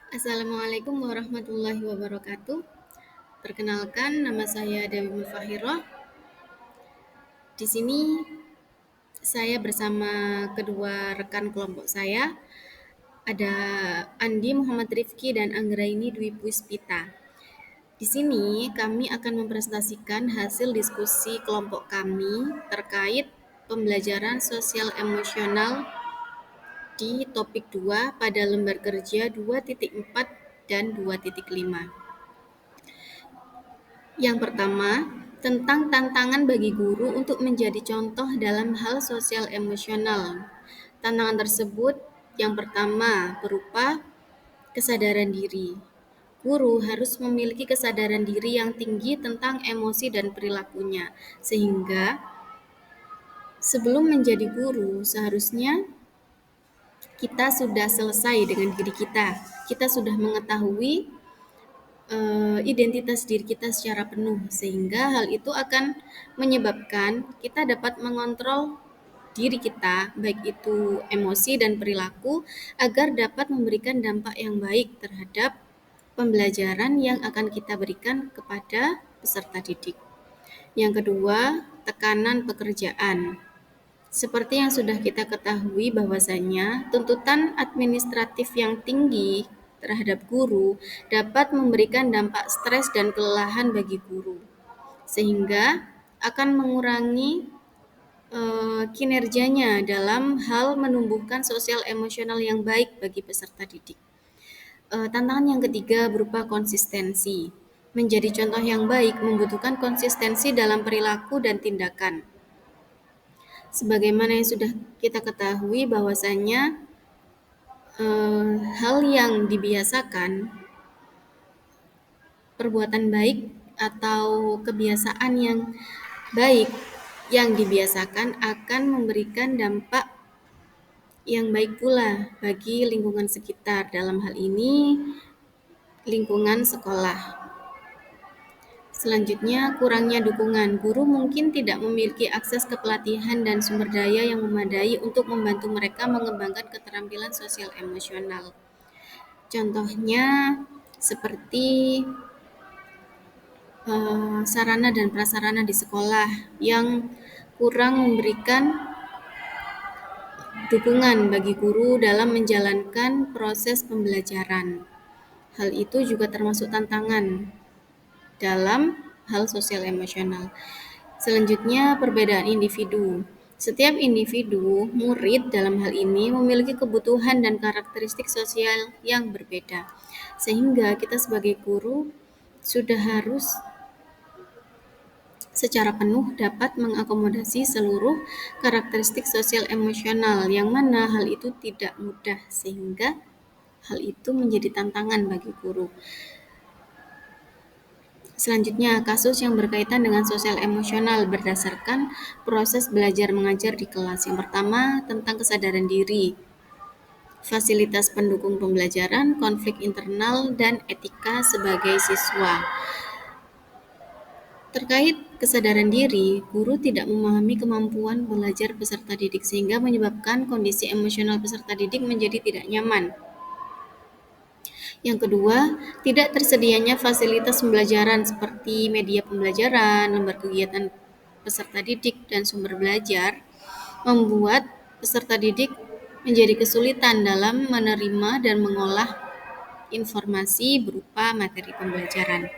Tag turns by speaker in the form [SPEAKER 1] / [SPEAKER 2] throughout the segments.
[SPEAKER 1] Assalamualaikum warahmatullahi wabarakatuh. Perkenalkan, nama saya Dewi Mulfahiroh. Di sini saya bersama kedua rekan kelompok saya, ada Andi Muhammad Rifki dan Anggraini Dwi Puspita. Di sini kami akan mempresentasikan hasil diskusi kelompok kami terkait pembelajaran sosial emosional di topik 2 pada lembar kerja 2.4 dan 2.5. Yang pertama, tentang tantangan bagi guru untuk menjadi contoh dalam hal sosial emosional. Tantangan tersebut yang pertama berupa kesadaran diri. Guru harus memiliki kesadaran diri yang tinggi tentang emosi dan perilakunya, sehingga sebelum menjadi guru seharusnya kita sudah selesai dengan diri kita. Kita sudah mengetahui identitas diri kita secara penuh, sehingga hal itu akan menyebabkan kita dapat mengontrol diri kita, baik itu emosi dan perilaku, agar dapat memberikan dampak yang baik terhadap pembelajaran yang akan kita berikan kepada peserta didik. Yang kedua, tekanan pekerjaan. Seperti yang sudah kita ketahui bahwasanya tuntutan administratif yang tinggi terhadap guru dapat memberikan dampak stres dan kelelahan bagi guru, sehingga akan mengurangi kinerjanya dalam hal menumbuhkan sosial emosional yang baik bagi peserta didik. Tantangan yang ketiga berupa konsistensi. Menjadi contoh yang baik membutuhkan konsistensi dalam perilaku dan tindakan. Sebagaimana yang sudah kita ketahui bahwasanya hal yang dibiasakan, perbuatan baik atau kebiasaan yang baik yang dibiasakan akan memberikan dampak yang baik pula bagi lingkungan sekitar, dalam hal ini lingkungan sekolah. Selanjutnya, kurangnya dukungan. Guru mungkin tidak memiliki akses ke pelatihan dan sumber daya yang memadai untuk membantu mereka mengembangkan keterampilan sosial emosional. Contohnya seperti sarana dan prasarana di sekolah yang kurang memberikan dukungan bagi guru dalam menjalankan proses pembelajaran. Hal itu juga termasuk tantangan dalam hal sosial emosional. Selanjutnya, perbedaan individu. Setiap individu, murid dalam hal ini, memiliki kebutuhan dan karakteristik sosial yang berbeda. Sehingga kita sebagai guru sudah harus secara penuh dapat mengakomodasi seluruh karakteristik sosial emosional, yang mana hal itu tidak mudah, sehingga hal itu menjadi tantangan bagi guru. Selanjutnya, kasus yang berkaitan dengan sosial emosional berdasarkan proses belajar mengajar di kelas. Yang pertama, tentang kesadaran diri, fasilitas pendukung pembelajaran, konflik internal, dan etika sebagai siswa. Terkait kesadaran diri, guru tidak memahami kemampuan belajar peserta didik sehingga menyebabkan kondisi emosional peserta didik menjadi tidak nyaman. Yang kedua, tidak tersedianya fasilitas pembelajaran seperti media pembelajaran, lembar kegiatan peserta didik, dan sumber belajar membuat peserta didik menjadi kesulitan dalam menerima dan mengolah informasi berupa materi pembelajaran.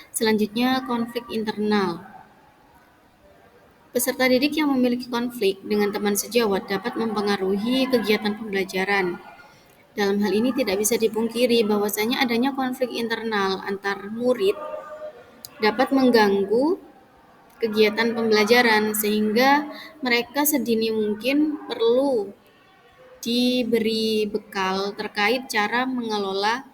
[SPEAKER 1] Selanjutnya, konflik internal. Peserta didik yang memiliki konflik dengan teman sejawat dapat mempengaruhi kegiatan pembelajaran. Dalam hal ini tidak bisa dipungkiri bahwasanya adanya konflik internal antar murid dapat mengganggu kegiatan pembelajaran, sehingga mereka sedini mungkin perlu diberi bekal terkait cara mengelola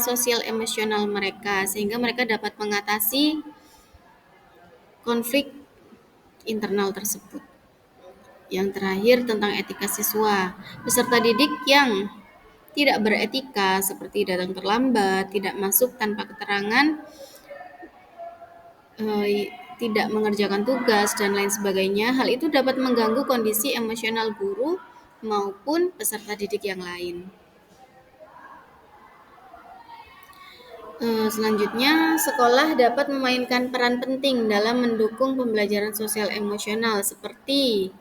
[SPEAKER 1] sosial emosional mereka, sehingga mereka dapat mengatasi konflik internal tersebut. Yang terakhir, tentang etika siswa. Peserta didik yang tidak beretika seperti datang terlambat, tidak masuk tanpa keterangan, tidak mengerjakan tugas, dan lain sebagainya, hal itu dapat mengganggu kondisi emosional guru maupun peserta didik yang lain. Selanjutnya, sekolah dapat memainkan peran penting dalam mendukung pembelajaran sosial emosional seperti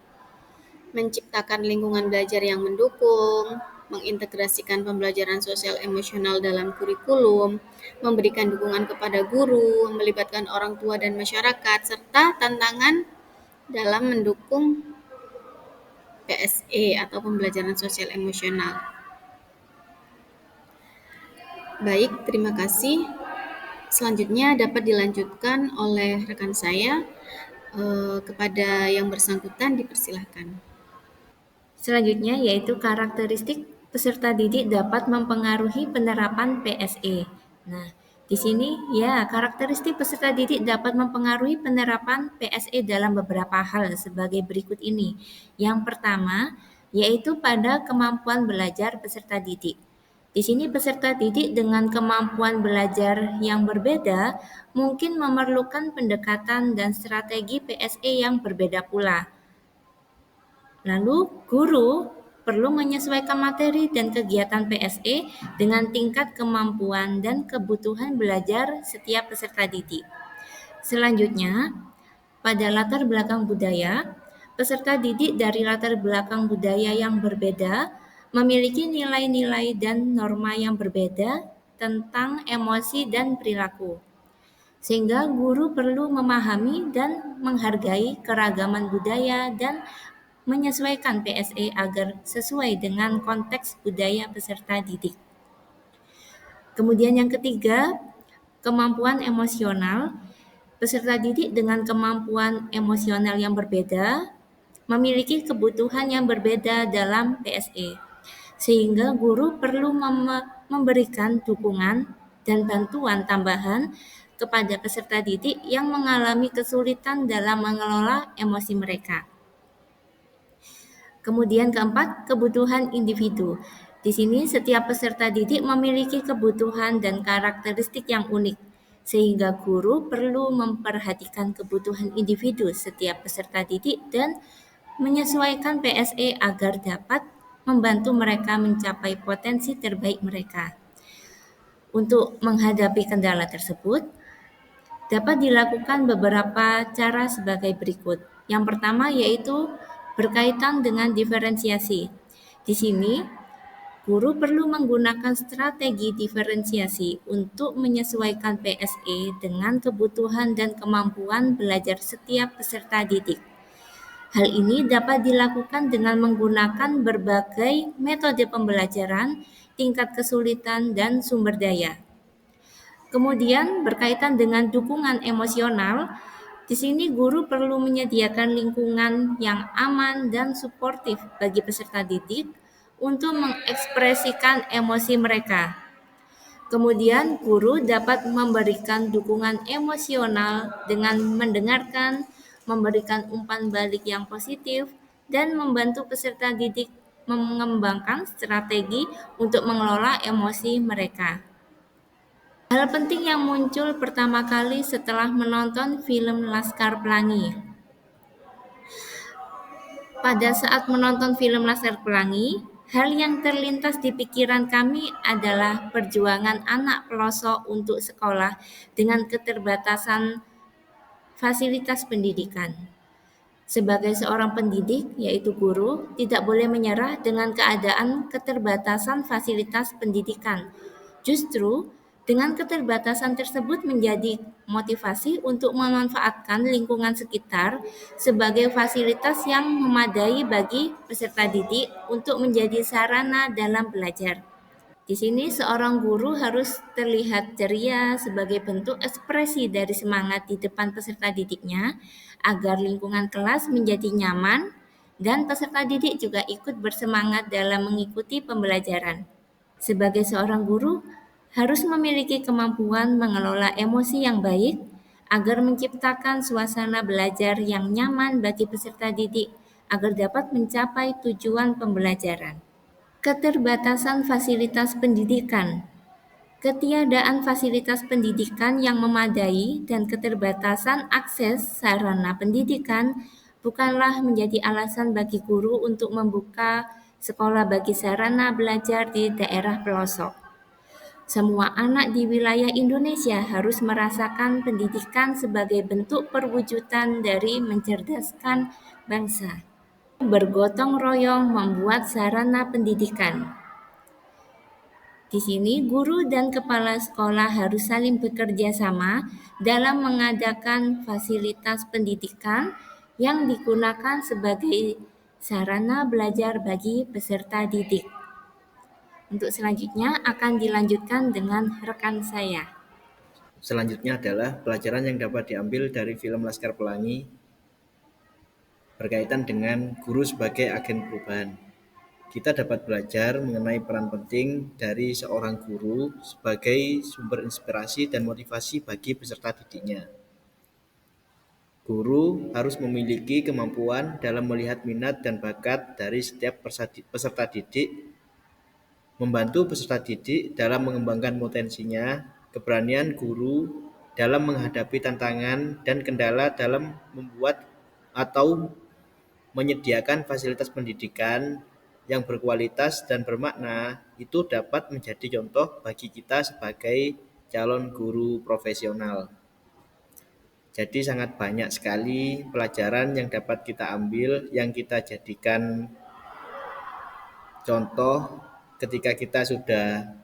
[SPEAKER 1] menciptakan lingkungan belajar yang mendukung, mengintegrasikan pembelajaran sosial emosional dalam kurikulum, memberikan dukungan kepada guru, melibatkan orang tua dan masyarakat, serta tantangan dalam mendukung PSE atau pembelajaran sosial emosional. Baik, terima kasih. Selanjutnya dapat dilanjutkan oleh rekan saya. Kepada yang bersangkutan dipersilahkan.
[SPEAKER 2] Selanjutnya yaitu karakteristik peserta didik dapat mempengaruhi penerapan PSE. Nah, di sini ya karakteristik peserta didik dapat mempengaruhi penerapan PSE dalam beberapa hal sebagai berikut ini. Yang pertama yaitu pada kemampuan belajar peserta didik. Di sini peserta didik dengan kemampuan belajar yang berbeda mungkin memerlukan pendekatan dan strategi PSE yang berbeda pula. Lalu, guru perlu menyesuaikan materi dan kegiatan PSE dengan tingkat kemampuan dan kebutuhan belajar setiap peserta didik. Selanjutnya, pada latar belakang budaya, peserta didik dari latar belakang budaya yang berbeda memiliki nilai-nilai dan norma yang berbeda tentang emosi dan perilaku. Sehingga guru perlu memahami dan menghargai keragaman budaya dan menyesuaikan PSE agar sesuai dengan konteks budaya peserta didik. Kemudian yang ketiga, kemampuan emosional. Peserta didik dengan kemampuan emosional yang berbeda memiliki kebutuhan yang berbeda dalam PSE, sehingga guru perlu memberikan dukungan dan bantuan tambahan kepada peserta didik yang mengalami kesulitan dalam mengelola emosi mereka. Kemudian keempat, kebutuhan individu. Di sini setiap peserta didik memiliki kebutuhan dan karakteristik yang unik, sehingga guru perlu memperhatikan kebutuhan individu setiap peserta didik dan menyesuaikan PSE agar dapat membantu mereka mencapai potensi terbaik mereka. Untuk menghadapi kendala tersebut, dapat dilakukan beberapa cara sebagai berikut. Yang pertama yaitu berkaitan dengan diferensiasi. Di sini, guru perlu menggunakan strategi diferensiasi untuk menyesuaikan PSE dengan kebutuhan dan kemampuan belajar setiap peserta didik. Hal ini dapat dilakukan dengan menggunakan berbagai metode pembelajaran, tingkat kesulitan, dan sumber daya. Kemudian berkaitan dengan dukungan emosional, di sini guru perlu menyediakan lingkungan yang aman dan suportif bagi peserta didik untuk mengekspresikan emosi mereka. Kemudian guru dapat memberikan dukungan emosional dengan mendengarkan, memberikan umpan balik yang positif, dan membantu peserta didik mengembangkan strategi untuk mengelola emosi mereka. Hal penting yang muncul pertama kali setelah menonton film Laskar Pelangi. Pada saat menonton film Laskar Pelangi, hal yang terlintas di pikiran kami adalah perjuangan anak pelosok untuk sekolah dengan keterbatasan fasilitas pendidikan. Sebagai seorang pendidik, yaitu guru, tidak boleh menyerah dengan keadaan keterbatasan fasilitas pendidikan. Justru, dengan keterbatasan tersebut menjadi motivasi untuk memanfaatkan lingkungan sekitar sebagai fasilitas yang memadai bagi peserta didik untuk menjadi sarana dalam belajar. Di sini seorang guru harus terlihat ceria sebagai bentuk ekspresi dari semangat di depan peserta didiknya agar lingkungan kelas menjadi nyaman dan peserta didik juga ikut bersemangat dalam mengikuti pembelajaran. Sebagai seorang guru harus memiliki kemampuan mengelola emosi yang baik agar menciptakan suasana belajar yang nyaman bagi peserta didik agar dapat mencapai tujuan pembelajaran. Keterbatasan fasilitas pendidikan. Ketiadaan fasilitas pendidikan yang memadai dan keterbatasan akses sarana pendidikan bukanlah menjadi alasan bagi guru untuk membuka sekolah bagi sarana belajar di daerah pelosok. Semua anak di wilayah Indonesia harus merasakan pendidikan sebagai bentuk perwujudan dari mencerdaskan bangsa. Bergotong royong membuat sarana pendidikan. Di sini, guru dan kepala sekolah harus saling bekerja sama dalam mengadakan fasilitas pendidikan yang digunakan sebagai sarana belajar bagi peserta didik. Untuk selanjutnya akan dilanjutkan dengan rekan saya.
[SPEAKER 3] Selanjutnya adalah pelajaran yang dapat diambil dari film Laskar Pelangi berkaitan dengan guru sebagai agen perubahan. Kita dapat belajar mengenai peran penting dari seorang guru sebagai sumber inspirasi dan motivasi bagi peserta didiknya. Guru harus memiliki kemampuan dalam melihat minat dan bakat dari setiap peserta didik, membantu peserta didik dalam mengembangkan potensinya, keberanian guru dalam menghadapi tantangan dan kendala dalam membuat atau menyediakan fasilitas pendidikan yang berkualitas dan bermakna itu dapat menjadi contoh bagi kita sebagai calon guru profesional. Jadi sangat banyak sekali pelajaran yang dapat kita ambil, yang kita jadikan contoh ketika kita sudah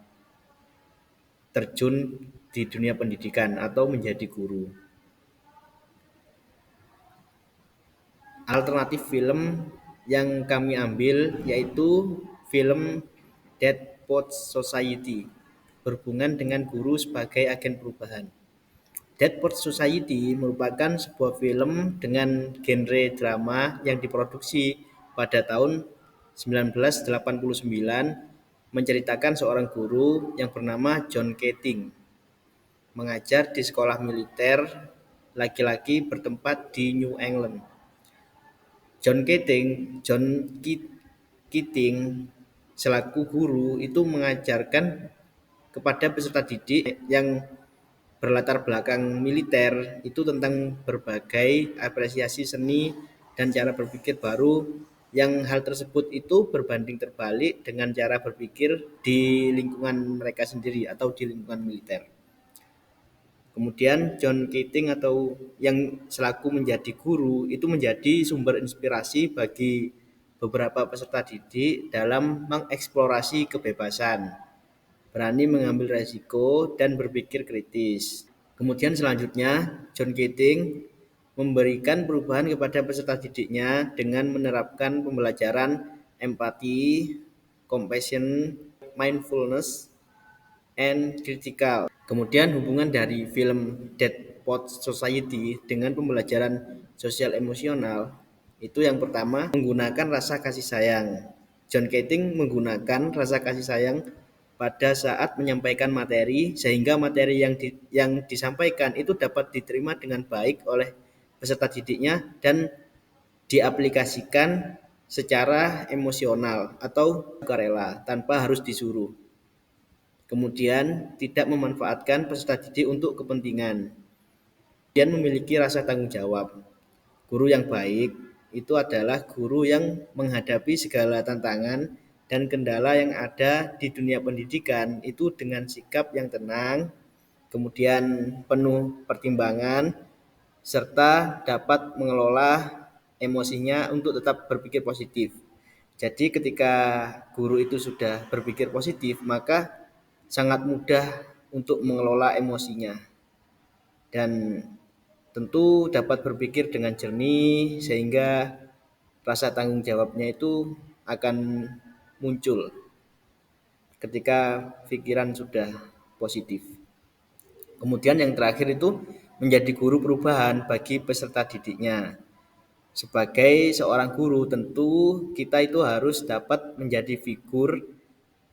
[SPEAKER 3] terjun di dunia pendidikan atau menjadi guru. Alternatif film yang kami ambil yaitu film Dead Poets Society berhubungan dengan guru sebagai agen perubahan. Dead Poets Society merupakan sebuah film dengan genre drama yang diproduksi pada tahun 1989 menceritakan seorang guru yang bernama John Keating mengajar di sekolah militer laki-laki bertempat di New England. John Keating selaku guru itu mengajarkan kepada peserta didik yang berlatar belakang militer itu tentang berbagai apresiasi seni dan cara berpikir baru yang hal tersebut itu berbanding terbalik dengan cara berpikir di lingkungan mereka sendiri atau di lingkungan militer. Kemudian John Keating atau yang selaku menjadi guru itu menjadi sumber inspirasi bagi beberapa peserta didik dalam mengeksplorasi kebebasan, berani mengambil resiko dan berpikir kritis. Kemudian selanjutnya John Keating memberikan perubahan kepada peserta didiknya dengan menerapkan pembelajaran empati, compassion, mindfulness, and critical. Kemudian hubungan dari film Dead Poets Society dengan pembelajaran sosial emosional itu yang pertama menggunakan rasa kasih sayang. John Keating menggunakan rasa kasih sayang pada saat menyampaikan materi sehingga materi yang disampaikan itu dapat diterima dengan baik oleh peserta didiknya dan diaplikasikan secara emosional atau sukarela tanpa harus disuruh. Kemudian tidak memanfaatkan peserta didik untuk kepentingan. Kemudian memiliki rasa tanggung jawab. Guru yang baik itu adalah guru yang menghadapi segala tantangan dan kendala yang ada di dunia pendidikan itu dengan sikap yang tenang, kemudian penuh pertimbangan, serta dapat mengelola emosinya untuk tetap berpikir positif. Jadi ketika guru itu sudah berpikir positif, maka sangat mudah untuk mengelola emosinya dan tentu dapat berpikir dengan jernih sehingga rasa tanggung jawabnya itu akan muncul ketika pikiran sudah positif. Kemudian yang terakhir itu menjadi guru perubahan bagi peserta didiknya. Sebagai seorang guru tentu kita itu harus dapat menjadi figur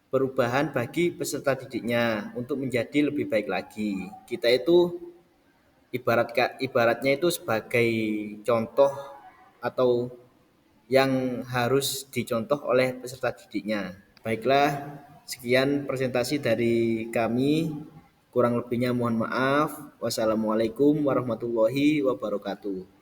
[SPEAKER 3] perubahan bagi peserta didiknya untuk menjadi lebih baik lagi. Kita itu ibaratnya itu sebagai contoh atau yang harus dicontoh oleh peserta didiknya. Baiklah, sekian presentasi dari kami. Kurang lebihnya mohon maaf. Wassalamualaikum warahmatullahi wabarakatuh.